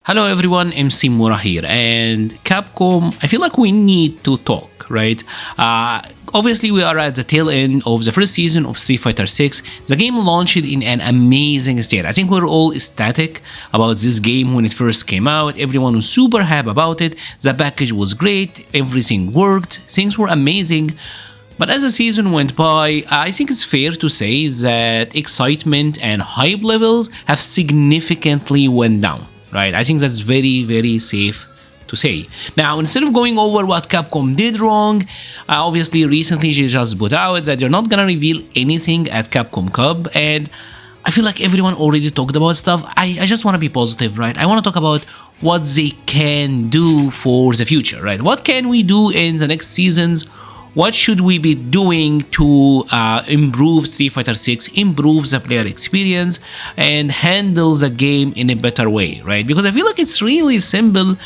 Hello everyone, MC Mura here, and Capcom, I feel like we need to talk, right? Obviously, we are at the tail end of the first season of Street Fighter 6. The game launched in an amazing state. I think we're all ecstatic about this game when it first came out. Everyone was super happy about it. The package was great, everything worked, things were amazing. But as the season went by, I think it's fair to say that excitement and hype levels have significantly went down. Right, I think that's very, very safe to say. Now, instead of going over what Capcom did wrong, obviously recently they just put out that they're not gonna reveal anything at Capcom Cup, and I feel like everyone already talked about stuff. I just want to be positive, right? I want to talk about what they can do for the future, right? What can we do in the next seasons? What should we be doing to improve Street Fighter 6, improve the player experience, and handle the game in a better way, right? Because I feel like it's really simple,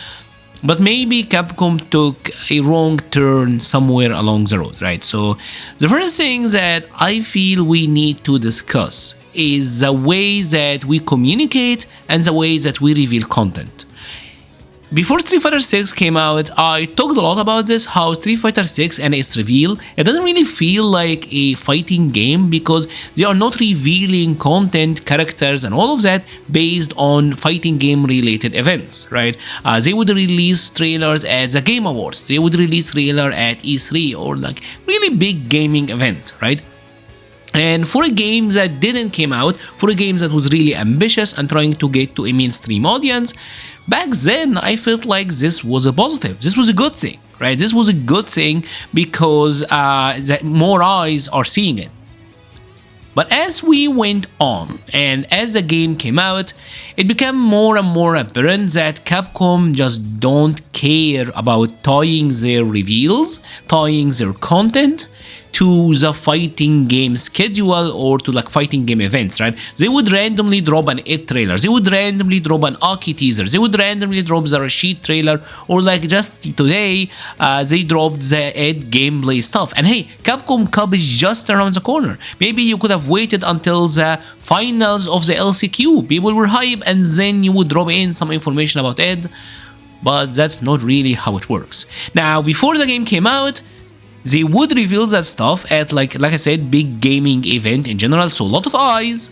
but maybe Capcom took a wrong turn somewhere along the road, right? So the first thing that I feel we need to discuss is the way that we communicate and the way that we reveal content. Before Street Fighter 6 came out, I talked a lot about this, how Street Fighter 6 and its reveal, it doesn't really feel like a fighting game because they are not revealing content, characters, and all of that based on fighting game related events, right? They would release trailers at the Game Awards, they would release trailer at E3 or like really big gaming event, right? And for a game that didn't came out, for a game that was really ambitious and trying to get to a mainstream audience, back then I felt like this was a positive. This was a good thing, right? This was a good thing because that more eyes are seeing it. But as we went on and as the game came out, it became more and more apparent that Capcom just don't care about tying their reveals, tying their content to the fighting game schedule or to like fighting game events, right? They would randomly drop an Ed trailer, they would randomly drop an Aki teaser, they would randomly drop the Rashid trailer, or like just today, they dropped the Ed gameplay stuff. And hey, Capcom Cup is just around the corner. Maybe you could have waited until the finals of the LCQ, people were hyped, and then you would drop in some information about Ed, but that's not really how it works. Now, before the game came out, they would reveal that stuff at like I said, big gaming event in general, so a lot of eyes,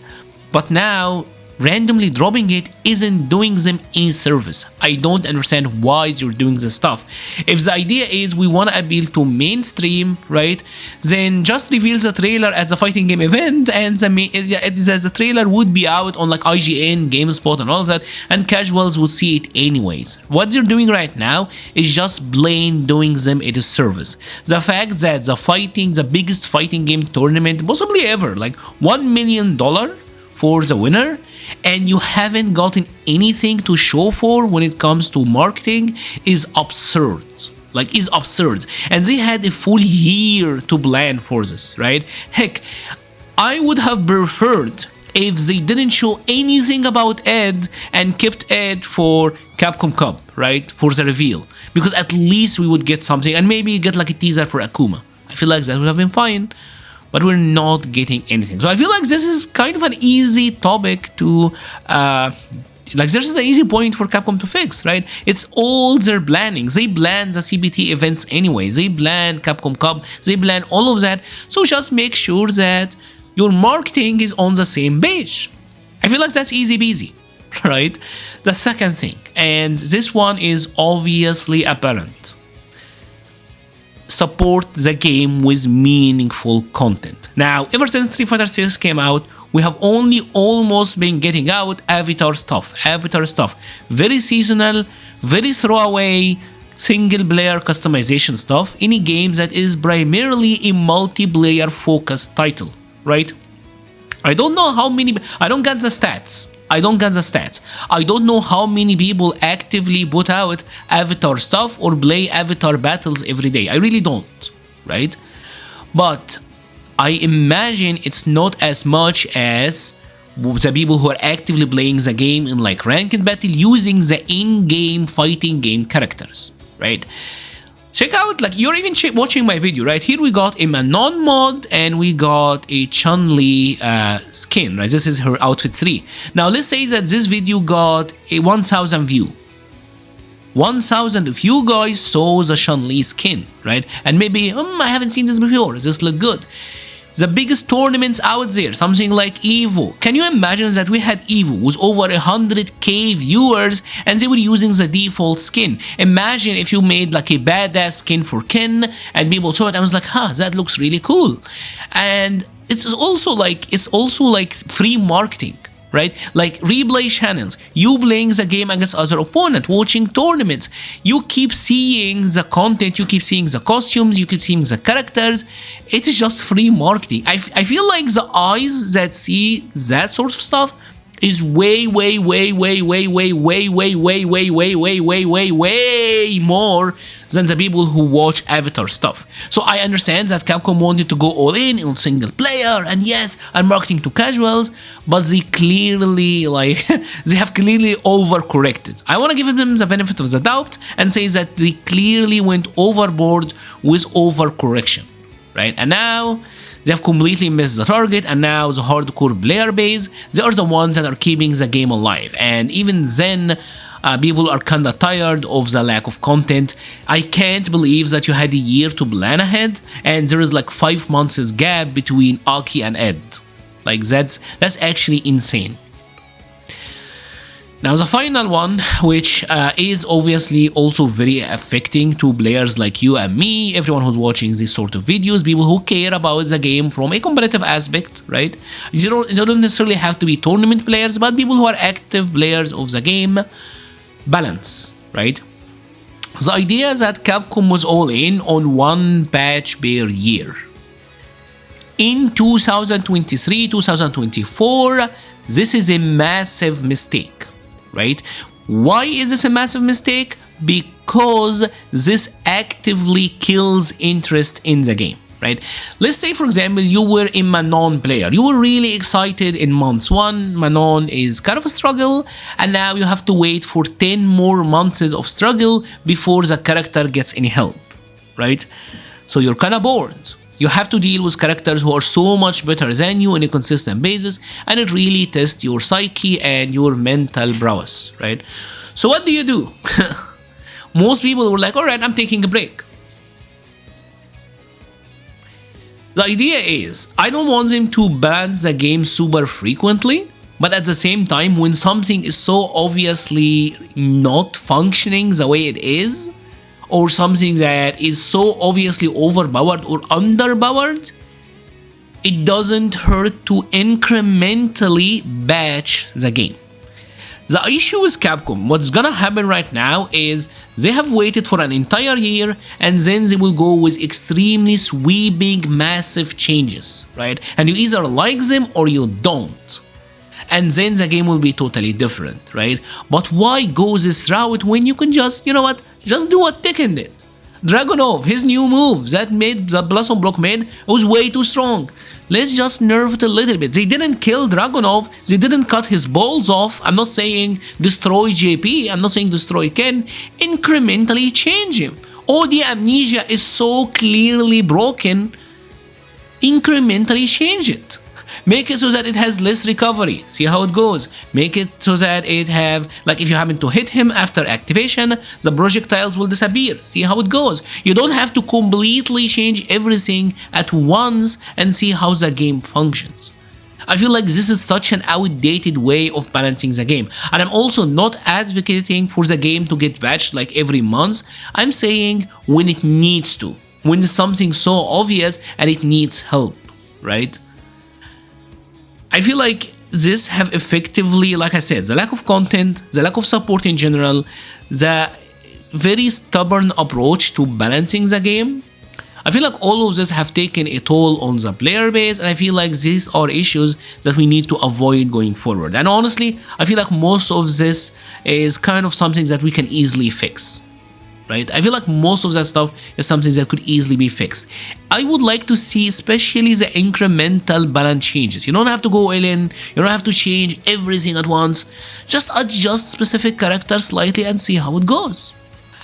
but now randomly dropping it isn't doing them any service. I don't understand why you're doing this stuff. If the idea is we want to appeal to mainstream, right, then just reveal the trailer at the fighting game event, and the trailer would be out on like IGN, GameSpot, and all of that, and casuals would see it anyways. What they're doing right now is just plain doing them a disservice. The fact that the biggest fighting game tournament possibly ever, like $1 million for the winner, and you haven't gotten anything to show for when it comes to marketing is absurd. Like, is absurd. And they had a full year to plan for this, right? Heck, I would have preferred if they didn't show anything about Ed and kept Ed for Capcom Cup, right? For the reveal. Because at least we would get something, and maybe get like a teaser for Akuma. I feel like that would have been fine. But we're not getting anything. So I feel like this is kind of an easy topic to, this is an easy point for Capcom to fix, right? It's all their planning. They plan the CPT events anyway. They plan Capcom Cup. They plan all of that. So just make sure that your marketing is on the same page. I feel like that's easy peasy, right? The second thing, and this one is obviously apparent. Support the game with meaningful content. Now, ever since Street Fighter 6 came out, we have only almost been getting out Avatar stuff. Very seasonal, very throwaway, single player customization stuff in a game that is primarily a multiplayer focused title, right? I don't know how many, I don't get the stats. I don't know how many people actively put out Avatar stuff or play Avatar battles every day. I really don't, right? But I imagine it's not as much as the people who are actively playing the game in like ranked battle using the in-game fighting game characters, right? Check out, like, you're even watching my video, right? Here we got a Manon mod and we got a Chun-Li skin, right? This is her outfit 3. Now, let's say that this video got a 1000 view, 1,000 of you guys saw the Chun-Li skin, right? And maybe, I haven't seen this before, does this look good? The biggest tournaments out there, something like EVO. Can you imagine that we had EVO with over 100k viewers and they were using the default skin? Imagine if you made like a badass skin for Ken and people saw it and was like, that looks really cool. And it's also like free marketing, right? Like replay channels, you playing the game against other opponent, watching tournaments, you keep seeing the content, you keep seeing the costumes, you keep seeing the characters. It is just free marketing. I feel like the eyes that see that sort of stuff is way more than the people who watch Avatar stuff. So I understand that Capcom wanted to go all in on single player and yes, and marketing to casuals, but they clearly they have clearly overcorrected. I want to give them the benefit of the doubt and say that they clearly went overboard with overcorrection, right? And now they have completely missed the target, and now the hardcore player base, they are the ones that are keeping the game alive. And even then, people are kinda tired of the lack of content. I can't believe that you had a year to plan ahead, and there is like 5 months gap between Aki and Ed. Like that's actually insane. Now the final one, which is obviously also very affecting to players like you and me, everyone who's watching these sort of videos, people who care about the game from a competitive aspect, right? You don't necessarily have to be tournament players, but people who are active players of the game. Balance, right? The idea that Capcom was all in on one patch per year. In 2023, 2024, this is a massive mistake. Right? Why is this a massive mistake? Because this actively kills interest in the game, right? Let's say, for example, you were a Manon player. You were really excited in month 1. Manon is kind of a struggle, and now you have to wait for 10 more months of struggle before the character gets any help, right? So you're kind of bored. You have to deal with characters who are so much better than you on a consistent basis, and it really tests your psyche and your mental prowess, right? So what do? Most people were like, alright, I'm taking a break. The idea is, I don't want them to ban the game super frequently, but at the same time, when something is so obviously not functioning the way it is, or something that is so obviously overpowered or underpowered, it doesn't hurt to incrementally batch the game. The issue with Capcom, what's gonna happen right now is they have waited for an entire year and then they will go with extremely sweeping, massive changes, right? And you either like them or you don't. And then the game will be totally different, right? But why go this route when you can just, just do what Tekken did? Dragunov, his new move that made the Blossom Block made was way too strong. Let's just nerf it a little bit. They didn't kill Dragunov, they didn't cut his balls off. I'm not saying destroy JP, I'm not saying destroy Ken. Incrementally change him. Oh, the amnesia is so clearly broken. Incrementally change it. Make it so that it has less recovery. See how it goes. Make it so that it have, like if you happen to hit him after activation, the projectiles will disappear. See how it goes. You don't have to completely change everything at once and see how the game functions. I feel like this is such an outdated way of balancing the game. And I'm also not advocating for the game to get patched like every month. I'm saying when it needs to. When it's something so obvious and it needs help, right? I feel like this have effectively, like I said, the lack of content, the lack of support in general, the very stubborn approach to balancing the game. I feel like all of this have taken a toll on the player base, and I feel like these are issues that we need to avoid going forward. And honestly, I feel like most of this is kind of something that we can easily fix. Right? I feel like most of that stuff is something that could easily be fixed. I would like to see especially the incremental balance changes. You don't have to go all in, you don't have to change everything at once. Just adjust specific characters slightly and see how it goes.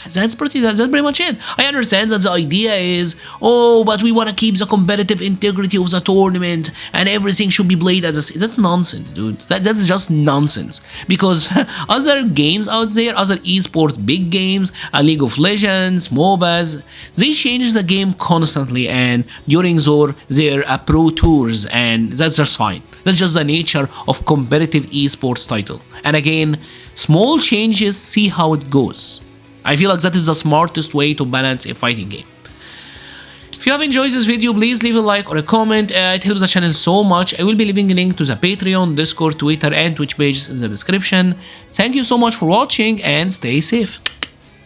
That's pretty much it. I understand that the idea is, oh, but we want to keep the competitive integrity of the tournament and everything should be played as a. That's nonsense, dude. That's just nonsense. Because other games out there, other esports big games, League of Legends, MOBAs, they change the game constantly and during their pro tours, and that's just fine. That's just the nature of competitive esports title. And again, small changes, see how it goes. I feel like that is the smartest way to balance a fighting game. If you have enjoyed this video, please leave a like or a comment. It helps the channel so much. I will be leaving a link to the Patreon, Discord, Twitter, and Twitch pages in the description. Thank you so much for watching and stay safe.